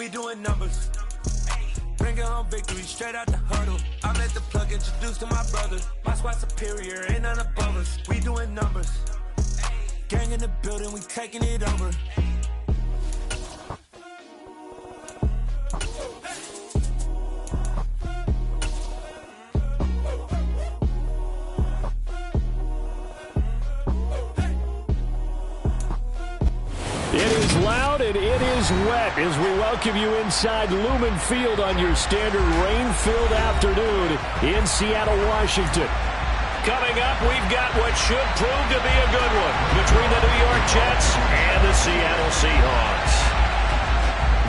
we doing numbers. Bringing home victory straight out the huddle. I met the plug introduced to my brother. My squad superior, ain't none above us. We doing numbers. Gang in the building, we taking it over. It is loud and it is wet as we welcome you inside Lumen Field on your standard rain-filled afternoon in Seattle, Washington. Coming up, we've got what should prove to be a good one between the New York Jets and the Seattle Seahawks.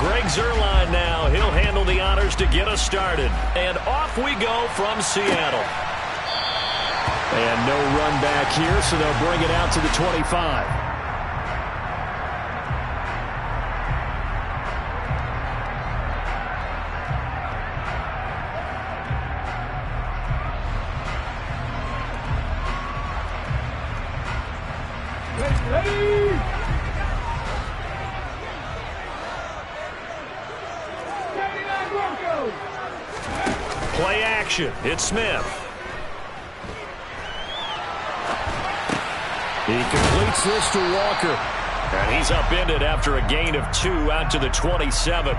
Greg Zuerlein now. He'll handle the honors to get us started. And off we go from Seattle. And no run back here, so they'll bring it out to the 25. Play action. It's Smith. He completes this to Walker. And he's upended after a gain of 2 out to the 27.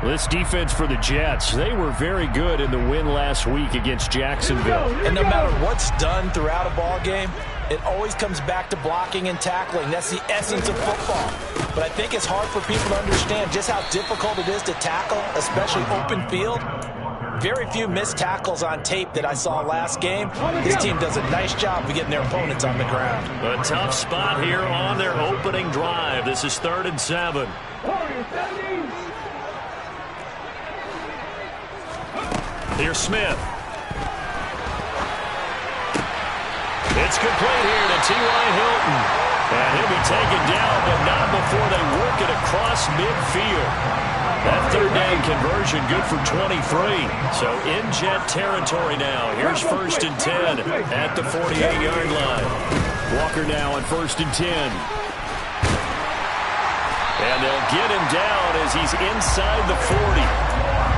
This defense for the Jets, they were very good in the win last week against Jacksonville. And no matter what's done throughout a ball game, it always comes back to blocking and tackling. That's the essence of football. But I think it's hard for people to understand just how difficult it is to tackle, especially open field. Very few missed tackles on tape that I saw last game. This team does a nice job of getting their opponents on the ground. A tough spot here on their opening drive. This is 3rd and 7. Here's Smith. It's complete here to T.Y. Hilton. And he'll be taken down, but not before they work it across midfield. That 3rd down conversion good for 23. So in Jet territory now. Here's 1st and 10 at the 48-yard line. Walker now on 1st and 10. And they'll get him down as he's inside the 40.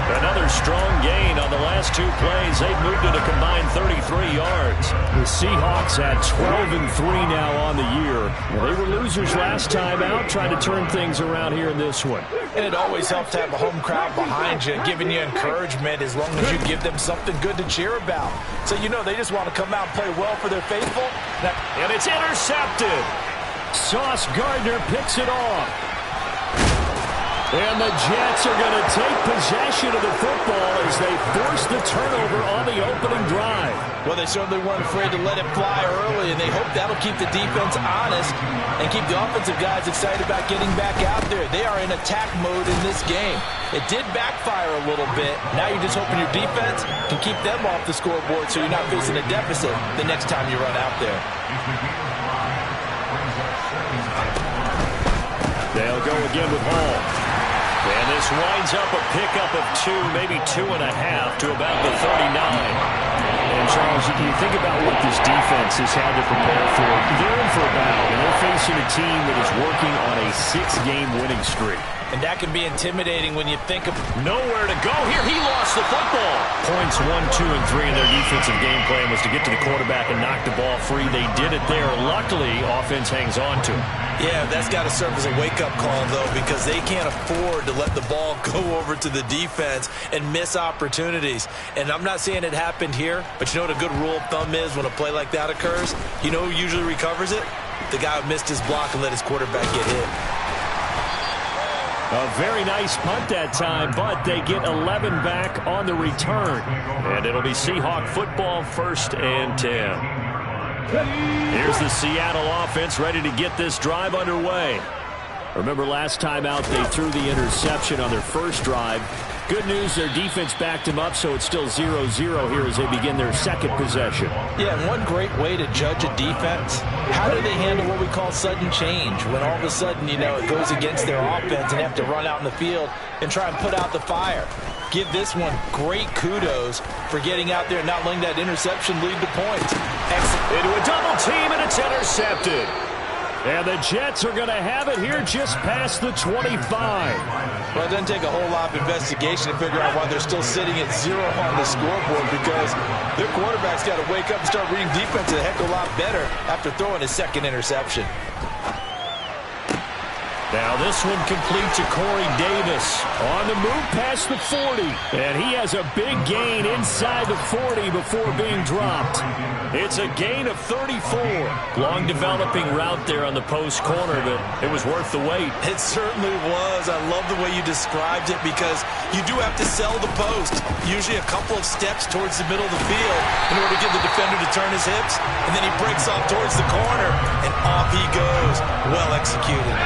Another strong gain on the last 2 plays. They've moved it a combined 33 yards. The Seahawks at 12-3 now on the year. They were losers last time out, trying to turn things around here in this one. And it always helps to have a home crowd behind you, giving you encouragement as long as you give them something good to cheer about. So you know they just want to come out and play well for their faithful. And it's intercepted. Sauce Gardner picks it off. And the Jets are going to take possession of the football as they force the turnover on the opening drive. Well, they certainly weren't afraid to let it fly early, and they hope that'll keep the defense honest and keep the offensive guys excited about getting back out there. They are in attack mode in this game. It did backfire a little bit. Now you're just hoping your defense can keep them off the scoreboard so you're not facing a deficit the next time you run out there. They'll go again with Hall. And this winds up a pickup of 2, maybe 2.5 to about the 39. And Charles, if you think about what this defense has had to prepare for, they're in for a battle. And they're facing a team that is working on a 6-game winning streak. And that can be intimidating when you think of nowhere to go here. He lost the football. Points 1, 2, and 3 in their defensive game plan was to get to the quarterback and knock the ball free. They did it there. Luckily, offense hangs on to him. Yeah, that's got to serve as a wake-up call, though, because they can't afford to let the ball go over to the defense and miss opportunities. And I'm not saying it happened here, but you know what a good rule of thumb is when a play like that occurs? You know who usually recovers it? The guy who missed his block and let his quarterback get hit. A very nice punt that time, but they get 11 back on the return. And it'll be Seahawk football, 1st and 10. Here's the Seattle offense ready to get this drive underway. Remember last time out they threw the interception on their first drive. Good news, their defense backed them up, so it's still 0-0 here as they begin their second possession. Yeah, and one great way to judge a defense, how do they handle what we call sudden change? When all of a sudden, you know, it goes against their offense and they have to run out in the field and try and put out the fire. Give this one great kudos for getting out there and not letting that interception lead to points. Excellent. Into a double team, and it's intercepted. And the Jets are going to have it here just past the 25. Well, it doesn't take a whole lot of investigation to figure out why they're still sitting at 0 on the scoreboard, because their quarterback's got to wake up and start reading defense a heck of a lot better after throwing his second interception. Now this one complete to Corey Davis on the move past the 40. And he has a big gain inside the 40 before being dropped. It's a gain of 34. Long developing route there on the post corner, but it was worth the wait. It certainly was. I love the way you described it, because you do have to sell the post. Usually a couple of steps towards the middle of the field in order to get the defender to turn his hips. And then he breaks off towards the corner, and off he goes. Well executed.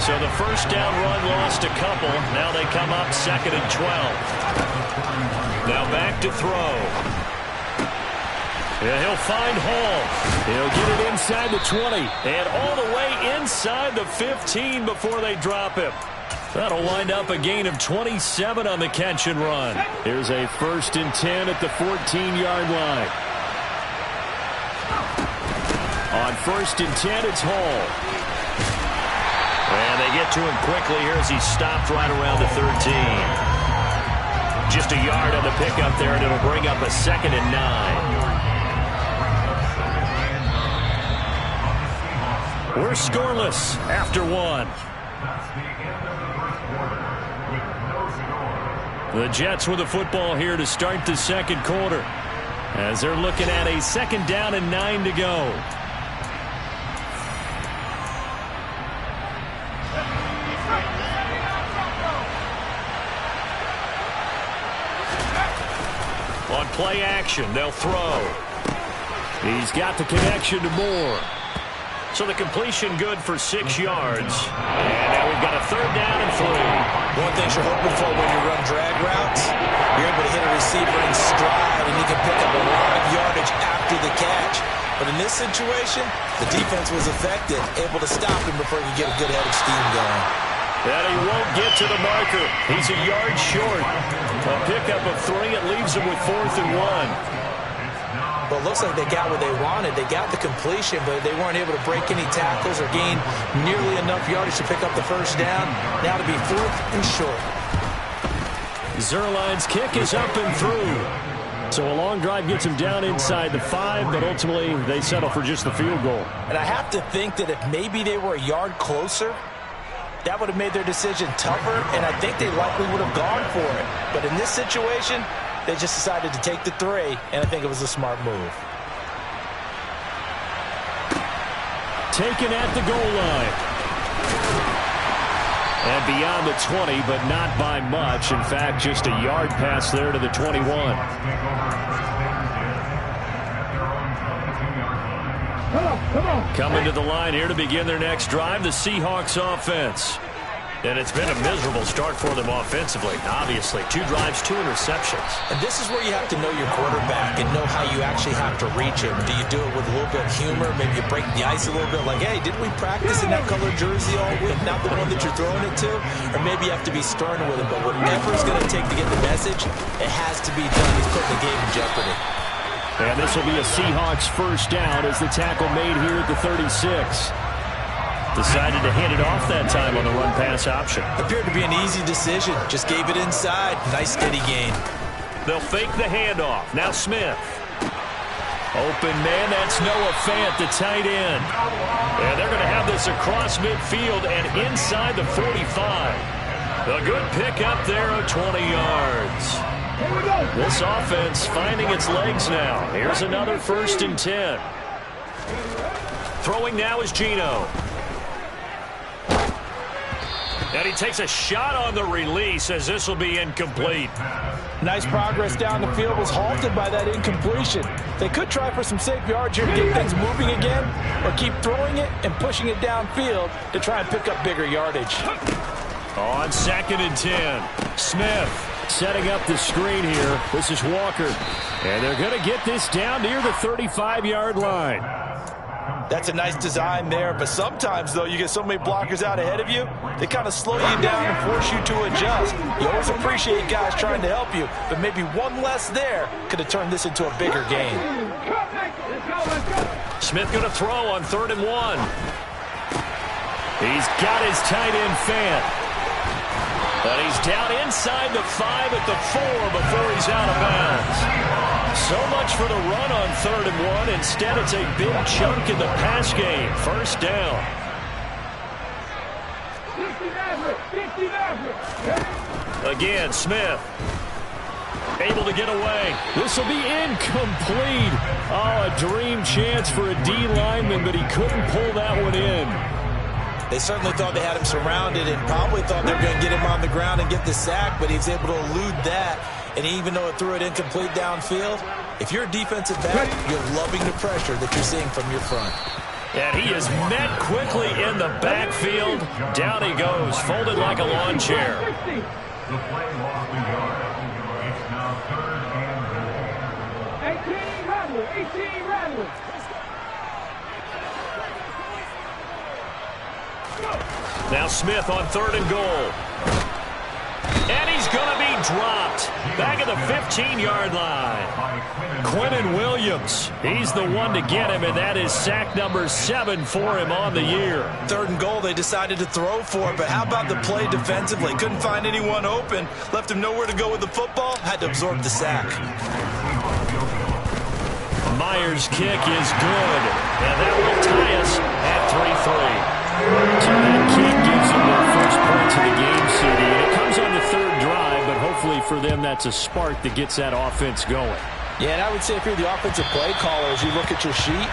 So the first down run lost a couple. Now they come up 2nd and 12. Now back to throw. Yeah, he'll find Hall. He'll get it inside the 20. And all the way inside the 15 before they drop him. That'll wind up a gain of 27 on the catch and run. Here's a 1st and 10 at the 14-yard line. On 1st and 10, it's Hall. And they get to him quickly here as he stopped right around the 13. Just a yard on the pickup there, and it'll bring up a 2nd and 9. We're scoreless after 1. The Jets with the football here to start the 2nd quarter, as they're looking at a 2nd down and 9 to go. On play action, they'll throw. He's got the connection to Moore. So the completion good for 6 yards. And now we've got a 3rd down and 3. One thing you're hoping for when you run drag routes, you're able to hit a receiver in stride, and he can pick up a lot of yardage after the catch. But in this situation, the defense was effective, able to stop him before he could get a good head of steam going. And he won't get to the marker. He's a yard short. A pickup of 3. It leaves him with 4th and 1. Well, it looks like they got what they wanted. They got the completion, but they weren't able to break any tackles or gain nearly enough yardage to pick up the 1st down. Now to be 4th and short. Zerline's kick is up and through. So a long drive gets him down inside the 5, but ultimately they settle for just the field goal. And I have to think that if maybe they were a yard closer, that would have made their decision tougher, and I think they likely would have gone for it. But in this situation, they just decided to take the 3, and I think it was a smart move. Taken at the goal line. And beyond the 20, but not by much. In fact, just a yard pass there to the 21. Coming to the line here to begin their next drive, the Seahawks offense. And it's been a miserable start for them offensively. Obviously, 2 drives, 2 interceptions. And this is where you have to know your quarterback and know how you actually have to reach him. Do you do it with a little bit of humor? Maybe you break the ice a little bit, like, hey, didn't we practice in that colored jersey all week? Not the one that you're throwing it to? Or maybe you have to be stern with him. But whatever it's going to take to get the message, it has to be done. He's putting the game in jeopardy. And this will be a Seahawks 1st down as the tackle made here at the 36. Decided to hand it off that time on the run-pass option. Appeared to be an easy decision. Just gave it inside. Nice steady gain. They'll fake the handoff. Now Smith. Open man, that's Noah Fant, the tight end. And they're going to have this across midfield and inside the 45. A good pick up there of 20 yards. This offense finding its legs now. Here's another 1st and 10. Throwing now is Gino. And he takes a shot on the release as this will be incomplete. Nice progress down the field was halted by that incompletion. They could try for some safe yards here to get things moving again, or keep throwing it and pushing it downfield to try and pick up bigger yardage. On 2nd and 10, Smith setting up the screen here. This is Walker. And they're going to get this down near the 35-yard line. That's a nice design there, but sometimes, though, you get so many blockers out ahead of you, they kind of slow you down and force you to adjust. You always appreciate guys trying to help you, but maybe one less there could have turned this into a bigger game. Smith going to throw on 3rd and 1. He's got his tight end fan. But he's down inside the 5 at the 4 before he's out of bounds. So much for the run on 3rd and 1. Instead, it's a big chunk in the pass game. First down. Again, Smith. Able to get away. This will be incomplete. Oh, a dream chance for a D lineman, but he couldn't pull that one in. They certainly thought they had him surrounded and probably thought they were going to get him on the ground and get the sack, but he was able to elude that. And even though it threw it incomplete downfield, if you're a defensive back, you're loving the pressure that you're seeing from your front. And he is met quickly in the backfield. Down he goes, folded like a lawn chair. The play lost the yard. It's now 3rd and 18 Rattler. Now Smith on 3rd and goal. And he's going to be dropped. Back at the 15-yard line. Quinnen Williams. He's the one to get him, and that is sack number 7 for him on the year. 3rd and goal, they decided to throw for it, but how about the play defensively? Couldn't find anyone open. Left him nowhere to go with the football. Had to absorb the sack. Myers' kick is good. And that will tie us at 3-3. So that kick gives them their first points of the game, CD. And it comes on the 3rd drive, but hopefully for them that's a spark that gets that offense going. Yeah, and I would say if you're the offensive play caller, as you look at your sheet,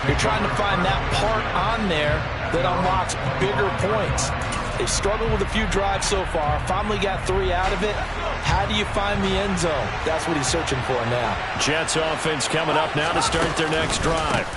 you're trying to find that part on there that unlocks bigger points. They've struggled with a few drives so far, finally got 3 out of it. How do you find the end zone? That's what he's searching for now. Jets offense coming up now to start their next drive.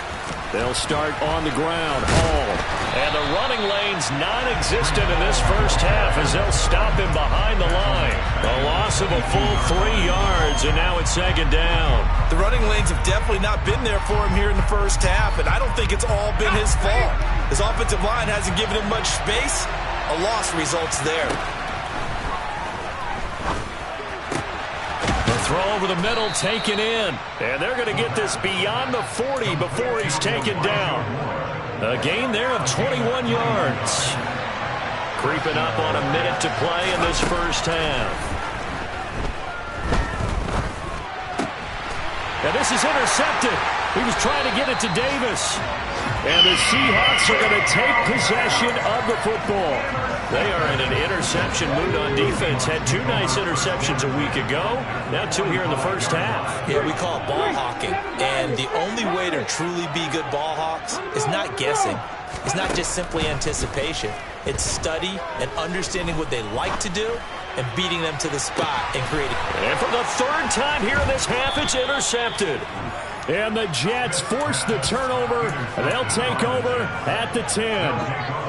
They'll start on the ground. Hall. And the running lane's non-existent in this first half as they'll stop him behind the line. A loss of a full 3 yards, and now it's 2nd down. The running lanes have definitely not been there for him here in the first half, and I don't think it's all been his fault. His offensive line hasn't given him much space. A loss results there. Throw over the middle, taken in. And they're going to get this beyond the 40 before he's taken down. A gain there of 21 yards. Creeping up on a minute to play in this first half. And this is intercepted. He was trying to get it to Davis. And the Seahawks are going to take possession of the football. They are in an interception mood on defense. Had 2 nice interceptions a week ago. Now 2 here in the first half. Yeah, we call it ball hawking. And the only way to truly be good ball hawks is not guessing. It's not just simply anticipation. It's study and understanding what they like to do and beating them to the spot and creating. And for the 3rd time here in this half, it's intercepted. And the Jets force the turnover. They'll take over at the 10.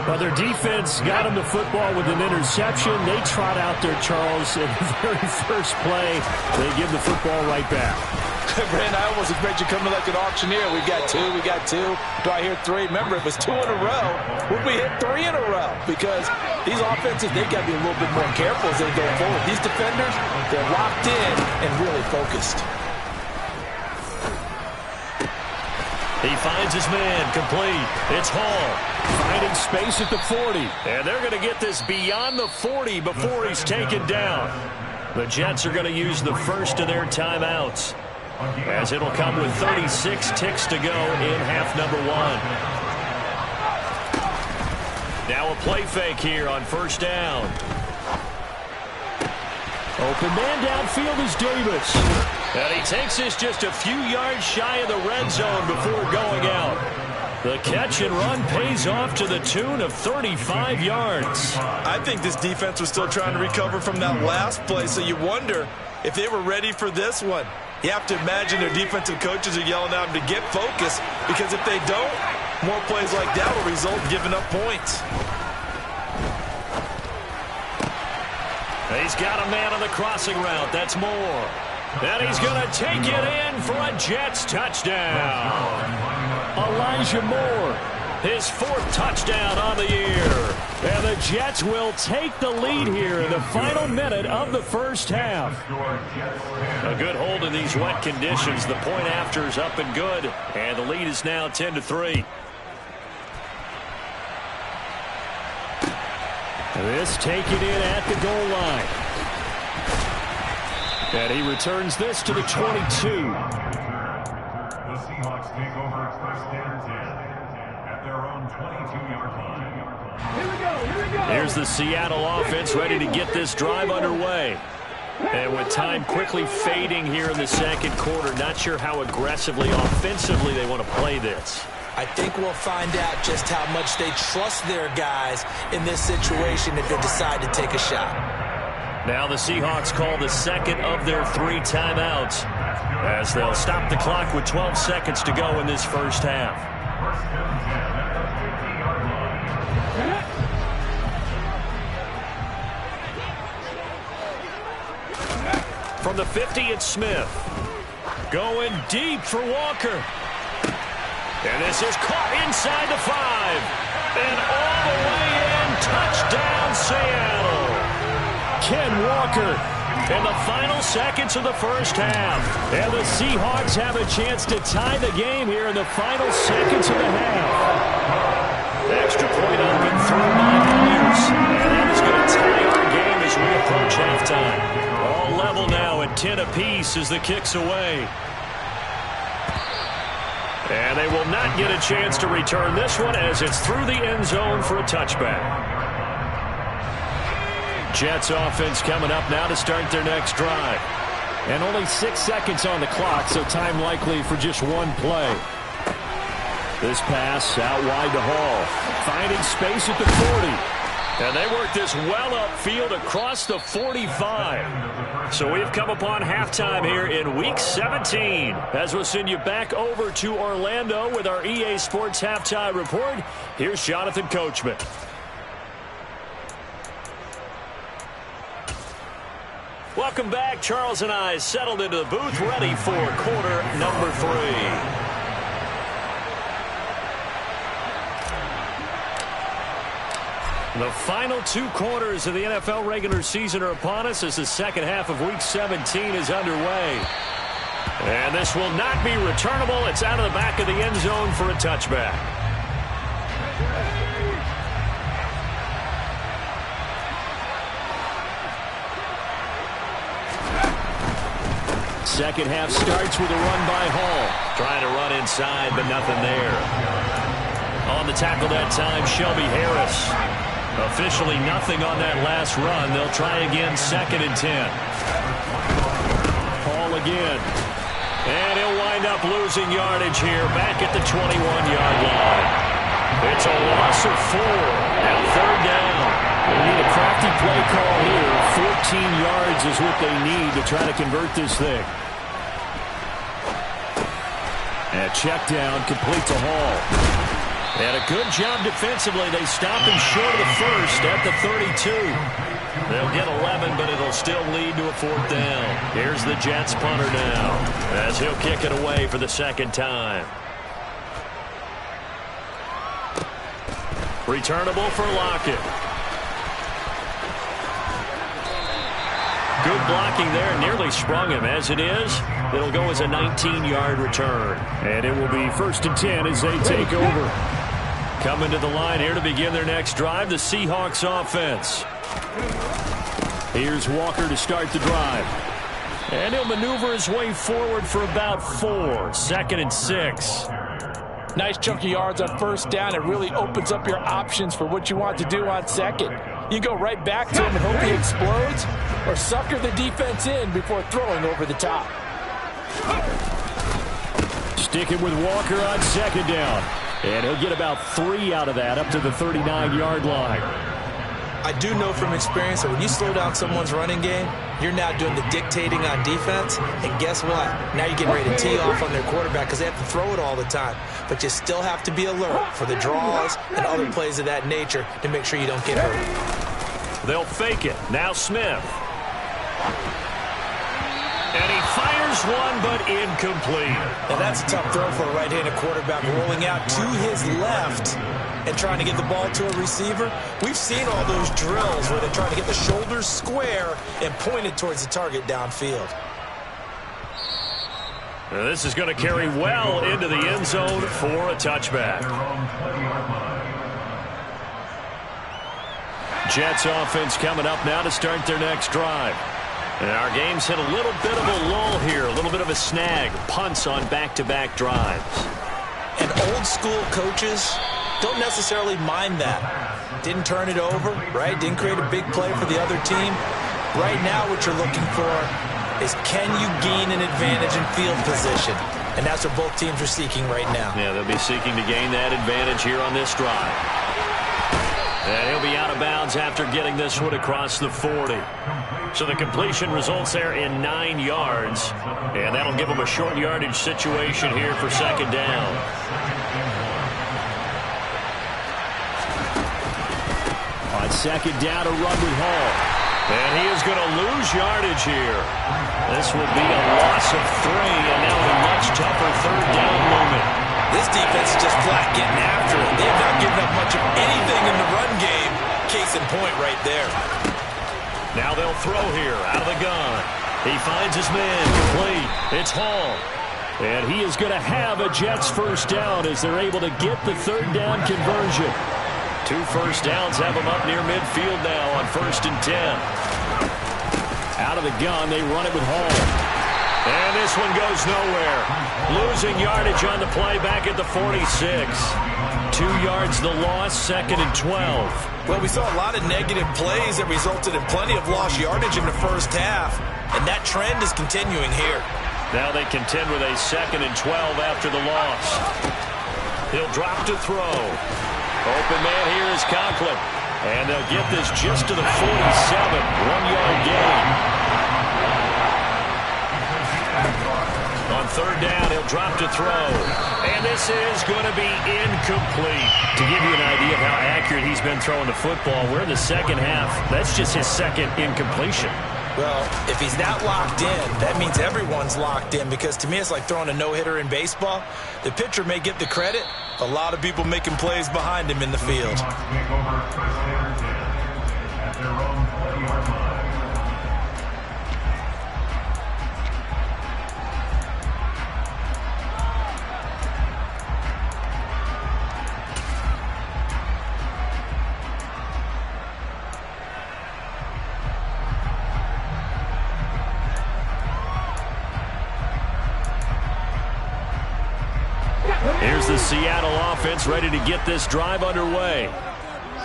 Well, their defense got them the football with an interception. They trot out there, Charles, in the very first play. They give the football right back. Brandon, I almost expect you coming like an auctioneer. We got 2, we got 2. Do I hear 3? Remember, it was 2 in a row. Would we hit 3 in a row? Because these offenses, they've got to be a little bit more careful as they go forward. These defenders, they're locked in and really focused. He finds his man, complete. It's Hall, finding space at the 40. And they're going to get this beyond the 40 before he's taken down. The Jets are going to use the first of their timeouts, as it'll come with 36 ticks to go in half number 1. Now a play fake here on first down. Open man downfield is Davis. And he takes this just a few yards shy of the red zone before going out. The catch and run pays off to the tune of 35 yards. I think this defense was still trying to recover from that last play, so you wonder if they were ready for this one. You have to imagine their defensive coaches are yelling at them to get focused, because if they don't, more plays like that will result in giving up points. He's got a man on the crossing route. That's Moore. And he's going to take it in for a Jets touchdown. Elijah Moore, his 4th touchdown on the year. And the Jets will take the lead here in the final minute of the first half. A good hold in these wet conditions. The point after is up and good. And the lead is now 10-3. This taken in at the goal line. And he returns this to the 22. The Seahawks take over first and 10 at their own 22-yard line. Here we go. Here's the Seattle offense ready to get this drive underway. And with time quickly fading here in the second quarter, not sure how aggressively, offensively they want to play this. I think we'll find out just how much they trust their guys in this situation if they decide to take a shot. Now the Seahawks call the second of their 3 timeouts as they'll stop the clock with 12 seconds to go in this first half. First and 10 at the 50-yard line. From the 50, it's Smith. Going deep for Walker. And this is caught inside the 5. And all the way in, touchdown Seattle. Ken Walker in the final seconds of the first half. And the Seahawks have a chance to tie the game here in the final seconds of the half. Extra point up and through by Myers. And that is going to tie our game as we approach halftime. All level now at 10 apiece as the kick's away. And they will not get a chance to return this one as it's through the end zone for a touchback. Jets offense coming up now to start their next drive. And only 6 seconds on the clock, so time likely for just one play. This pass out wide to Hall. Finding space at the 40. And they work this well upfield across the 45. So we've come upon halftime here in Week 17. As we'll send you back over to Orlando with our EA Sports Halftime Report, here's Jonathan Coachman. Welcome back. Charles and I settled into the booth, ready for quarter number 3. The final 2 quarters of the NFL regular season are upon us as the second half of Week 17 is underway. And this will not be returnable. It's out of the back of the end zone for a touchback. Second half starts with a run by Hall. Trying to run inside, but nothing there. On the tackle that time, Shelby Harris. Officially nothing on that last run. They'll try again, 2nd and 10. Hall again. And he'll wind up losing yardage here back at the 21-yard line. It's a loss of 4 and 3rd down. They need a crafty play call here. 14 yards is what they need to try to convert this thing. And check down complete to Hall. And a good job defensively. They stop him short of the first at the 32. They'll get 11, but it'll still lead to a 4th down. Here's the Jets punter now as he'll kick it away for the 2nd time. Returnable for Lockett. Good blocking there. Nearly sprung him. As it is, it'll go as a 19-yard return. And it will be 1st and 10 as they take over. Coming to the line here to begin their next drive, the Seahawks offense. Here's Walker to start the drive. And he'll maneuver his way forward for about 4. 2nd and 6. Nice chunky yards on 1st down. It really opens up your options for what you want to do on 2nd. You go right back to him and hope he explodes, or sucker the defense in before throwing over the top. Sticking with Walker on 2nd down. And he'll get about 3 out of that up to the 39-yard line. I do know from experience that when you slow down someone's running game, you're now doing the dictating on defense. And guess what? Now you're getting ready to tee off on their quarterback because they have to throw it all the time. But you still have to be alert for the draws and other plays of that nature to make sure you don't get hurt. They'll fake it. Now Smith. And he fires one, but incomplete. And that's a tough throw for a right-handed quarterback, rolling out to his left and trying to get the ball to a receiver. We've seen all those drills where they try to get the shoulders square and point it towards the target downfield. Now this is going to carry well into the end zone for a touchback. Jets offense coming up now to start their next drive. And our game's hit a little bit of a lull here, a little bit of a snag. Punts on back-to-back drives. And old-school coaches don't necessarily mind that. Didn't turn it over, right? Didn't create a big play for the other team. Right now what you're looking for is, can you gain an advantage in field position? And that's what both teams are seeking right now. Yeah, they'll be seeking to gain that advantage here on this drive. And he'll be out of bounds after getting this one across the 40. So the completion results there in 9 yards. And that'll give them a short yardage situation here for second down. On second down, a run with Hall. And he is going to lose yardage here. This will be a loss of 3, and now a much tougher third down moment. This defense is just flat getting after it. They have not given up much of anything in the run game. Case in point right there. Now they'll throw here out of the gun. He finds his man complete. It's Hall. And he is going to have a Jets first down as they're able to get the third down conversion. 2 first downs have them up near midfield now on 1st and 10. Out of the gun, they run it with Hall. And this one goes nowhere. Losing yardage on the play back at the 46. 2 yards the loss, 2nd and 12. Well, we saw a lot of negative plays that resulted in plenty of lost yardage in the first half. And that trend is continuing here. Now they contend with a 2nd and 12 after the loss. He'll drop to throw. Open man here is Conklin. And they'll get this just to the 47. 1-yard gain. On third down, he'll drop to throw. And this is going to be incomplete. To give you an idea of how accurate he's been throwing the football, we're in the second half. That's just his second incompletion. Well, if he's not locked in, that means everyone's locked in, because to me it's like throwing a no-hitter in baseball. The pitcher may get the credit. A lot of people making plays behind him in the field. Here's the Seattle offense ready to get this drive underway.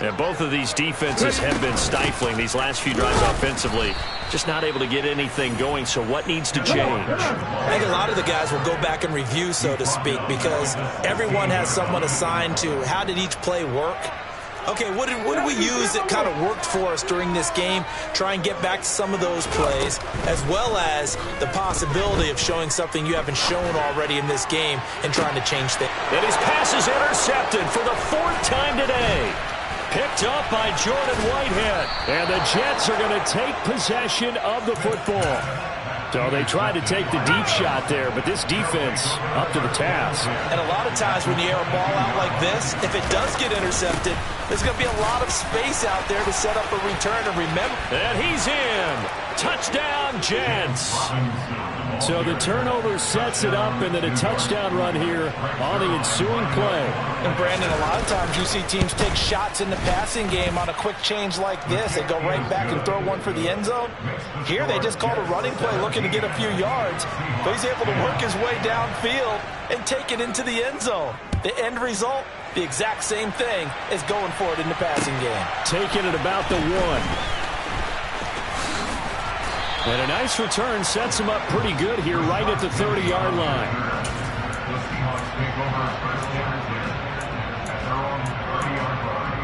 And both of these defenses have been stifling these last few drives offensively. Just not able to get anything going, so what needs to change? I think a lot of the guys will go back and review, so to speak, because everyone has someone assigned to how did each play work. Okay, what did we use that kind of worked for us during this game? Try and get back to some of those plays, as well as the possibility of showing something you haven't shown already in this game and trying to change things. And his pass is intercepted for the 4th time today. Picked up by Jordan Whitehead. And the Jets are going to take possession of the football. So they tried to take the deep shot there, but this defense up to the task. And a lot of times when you air a ball out like this, if it does get intercepted, there's going to be a lot of space out there to set up a return. And remember, and he's in. Touchdown, Jets. So the turnover sets it up, and then a touchdown run here on the ensuing play. And Brandon, a lot of times you see teams take shots in the passing game on a quick change like this. They go right back and throw one for the end zone. Here they just called a running play looking to get a few yards, but he's able to work his way downfield and take it into the end zone. The end result, the exact same thing as going for it in the passing game. Taking it about the 1. And a nice return sets him up pretty good here right at the 30-yard line. The Seahawks take over first down at their own 30-yard line.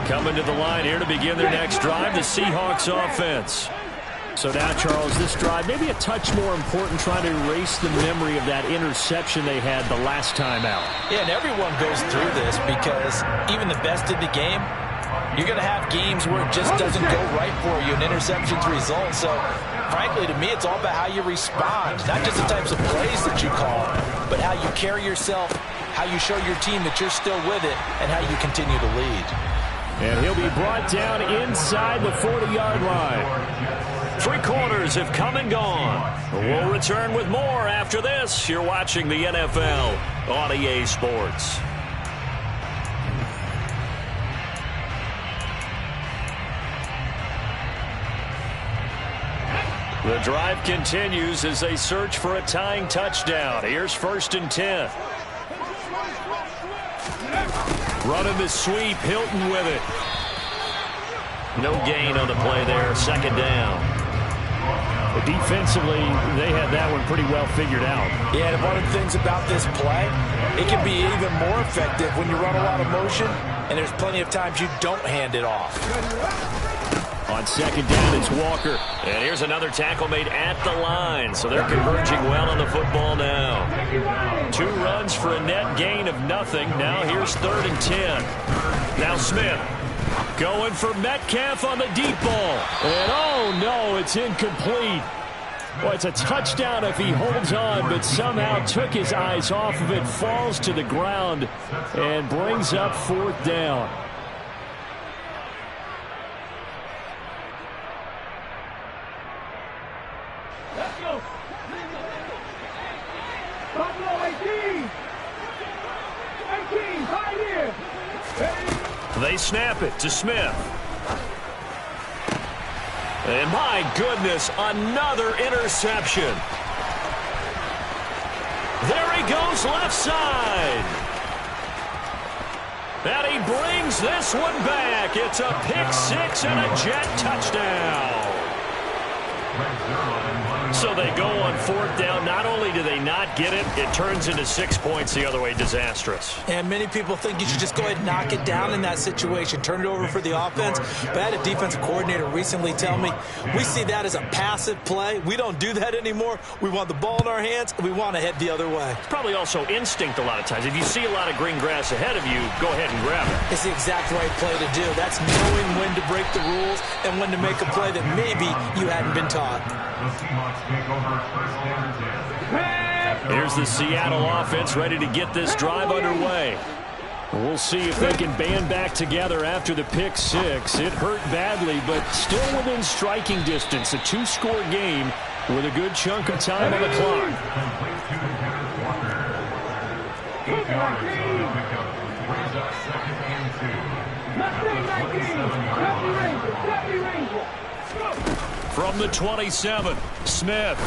Coming to the line here to begin their next drive, the Seahawks offense. So now, Charles, this drive maybe a touch more important, trying to erase the memory of that interception they had the last time out. Yeah, and everyone goes through this, because even the best in the game, you're going to have games where it just doesn't go right for you, and interceptions result. So, frankly, to me, it's all about how you respond, not just the types of plays that you call, but how you carry yourself, how you show your team that you're still with it, and how you continue to lead. And he'll be brought down inside the 40-yard line. 3 quarters have come and gone. We'll return with more after this. You're watching the NFL on EA Sports. The drive continues as they search for a tying touchdown. Here's 1st and 10. Running the sweep, Hilton with it. No gain on the play there, 2nd down. Defensively, they had that one pretty well figured out. Yeah, and one of the things about this play, it can be even more effective when you run a lot of motion, and there's plenty of times you don't hand it off. On 2nd down, it's Walker. And here's another tackle made at the line, so they're converging well on the football now. 2 runs for a net gain of nothing. Now here's 3rd and 10. Now Smith going for Metcalf on the deep ball. And oh no, it's incomplete. Well, it's a touchdown if he holds on, but somehow took his eyes off of it, falls to the ground, and brings up 4th down. They snap it to Smith. And my goodness, another interception. There he goes left side. And he brings this one back. It's a pick 6 and a Jet touchdown. So they go on 4th down. Not only do they not get it, it turns into 6 points the other way. Disastrous. And many people think you should just go ahead and knock it down in that situation. Turn it over for the offense. But I had a defensive coordinator recently tell me, we see that as a passive play. We don't do that anymore. We want the ball in our hands, and we want to head the other way. It's probably also instinct a lot of times. If you see a lot of green grass ahead of you, go ahead and grab it. It's the exact right play to do. That's knowing when to break the rules and when to make a play that maybe you hadn't been taught. The Seahawks take over 1st and 10. Here's the Seattle offense ready to get this drive underway. We'll see if they can band back together after the pick 6. It hurt badly, but still within striking distance. A 2-score game with a good chunk of time on the clock. Complete to Kenneth Walker. 8 yards on the pickup. Brings up 2nd and 2. At the 27-yard line. From the 27, Smith.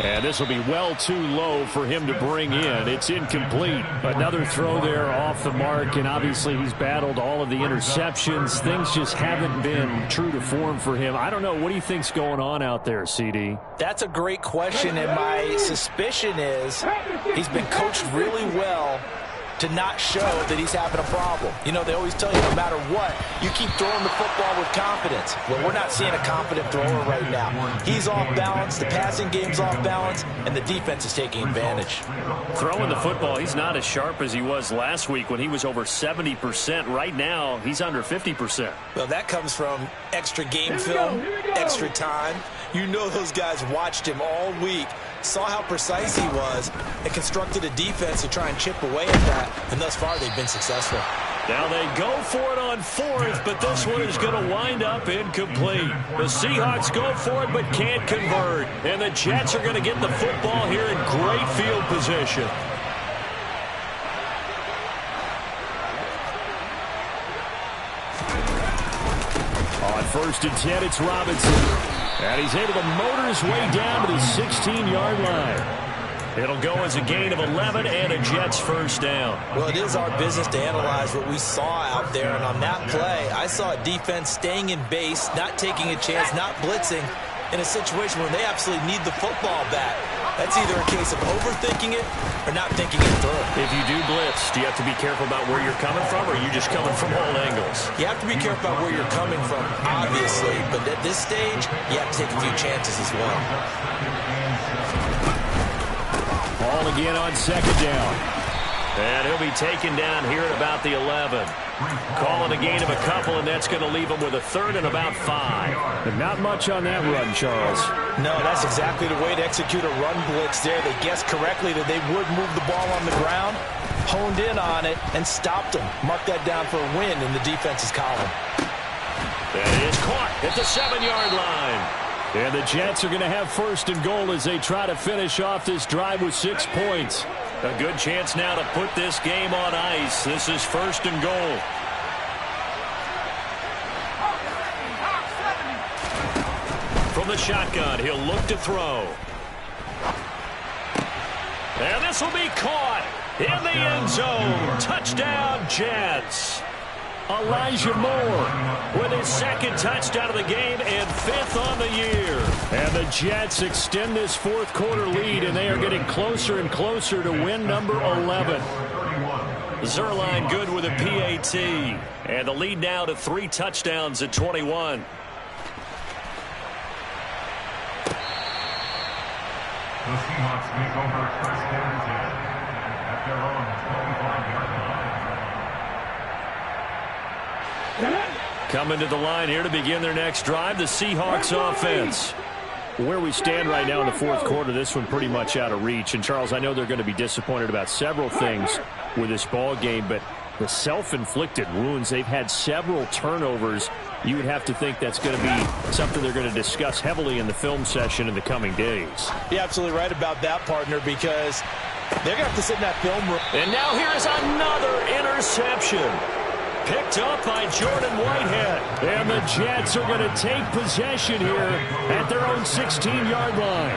And this will be well too low for him to bring in. It's incomplete. Another throw there off the mark, and obviously he's battled all of the interceptions. Things just haven't been true to form for him. I don't know. What do you think's going on out there, CD? That's a great question, and my suspicion is he's been coached really well to not show that he's having a problem. You know, they always tell you no matter what, you keep throwing the football with confidence. Well, we're not seeing a confident thrower right now. He's off balance, the passing game's off balance, and the defense is taking advantage. Throwing the football, he's not as sharp as he was last week when he was over 70%. Right now, he's under 50%. Well, that comes from extra game film, extra time. You know those guys watched him all week, saw how precise he was, and constructed a defense to try and chip away at that, and thus far they've been successful. Now they go for it on 4th, but this one is going to wind up incomplete. The Seahawks go for it but can't convert, and the Jets are going to get the football here in great field position. On 1st and 10, it's Robinson. And he's able to motor his way down to the 16-yard line. It'll go as a gain of 11 and a Jets 1st down. Well, it is our business to analyze what we saw out there. And on that play, I saw a defense staying in base, not taking a chance, not blitzing in a situation where they absolutely need the football back. That's either a case of overthinking it or not thinking it through. If you do blitz, do you have to be careful about where you're coming from, or are you just coming from all angles? You have to be careful about where you're coming from, obviously. But at this stage, you have to take a few chances as well. Ball again on 2nd down. And he'll be taken down here at about the 11. Calling a gain of a couple, and that's going to leave him with a 3rd and about 5. And not much on that run, Charles. No, that's exactly the way to execute a run blitz there. They guessed correctly that they would move the ball on the ground, honed in on it and stopped him. Mark that down for a win in the defense's column. That is caught at the 7-yard line. And the Jets are going to have first and goal as they try to finish off this drive with 6 points. A good chance now to put this game on ice. This is first and goal. From the shotgun, he'll look to throw. And this will be caught in the end zone. Touchdown, Jets. Elijah Moore with his second touchdown of the game and 5th on the year. And the Jets extend this fourth quarter lead, and they are getting closer and closer to win number 11. Zerline good with a PAT. And the lead now to 3 touchdowns at 21. The Seahawks make over first and 10 at their own 25-yard line. Coming to the line here to begin their next drive, the Seahawks offense. Where we stand right now in the fourth quarter, this one pretty much out of reach. And, Charles, I know they're going to be disappointed about several things with this ball game, but the self-inflicted wounds, they've had several turnovers. You would have to think that's going to be something they're going to discuss heavily in the film session in the coming days. You're absolutely right about that, partner, because they're going to have to sit in that film room. And now here's another interception. Picked up by Jordan Whitehead. And the Jets are going to take possession here at their own 16-yard line.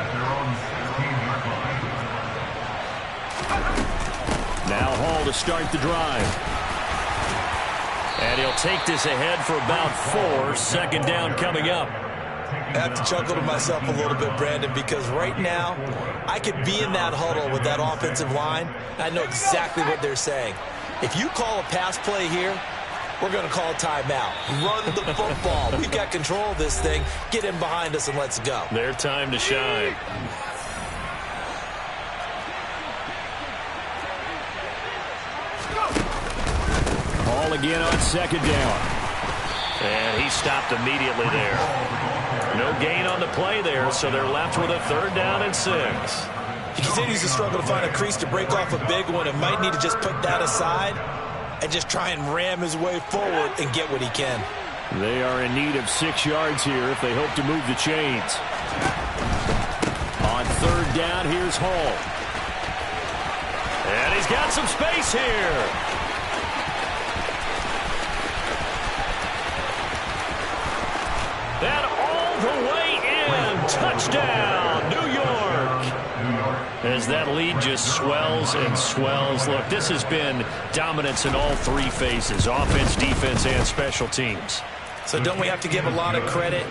Now Hall to start the drive. And he'll take this ahead for about 4. Second down coming up. I have to chuckle to myself a little bit, Brandon, because right now I could be in that huddle with that offensive line. I know exactly what they're saying. If you call a pass play here, we're going to call a timeout. Run the football. We've got control of this thing. Get in behind us and let's go. Their time to shine. Ball again on second down. And he stopped immediately there. No gain on the play there, so they're left with a 3rd down and 6. He continues to struggle to find a crease to break off a big one and might need to just put that aside and just try and ram his way forward and get what he can. They are in need of 6 yards here if they hope to move the chains. On 3rd down, here's Hall. And he's got some space here. And all the way in. Touchdown, New York. As that lead just swells and swells. Look, this has been dominance in all 3 phases, offense, defense, and special teams. So don't we have to give a lot of credit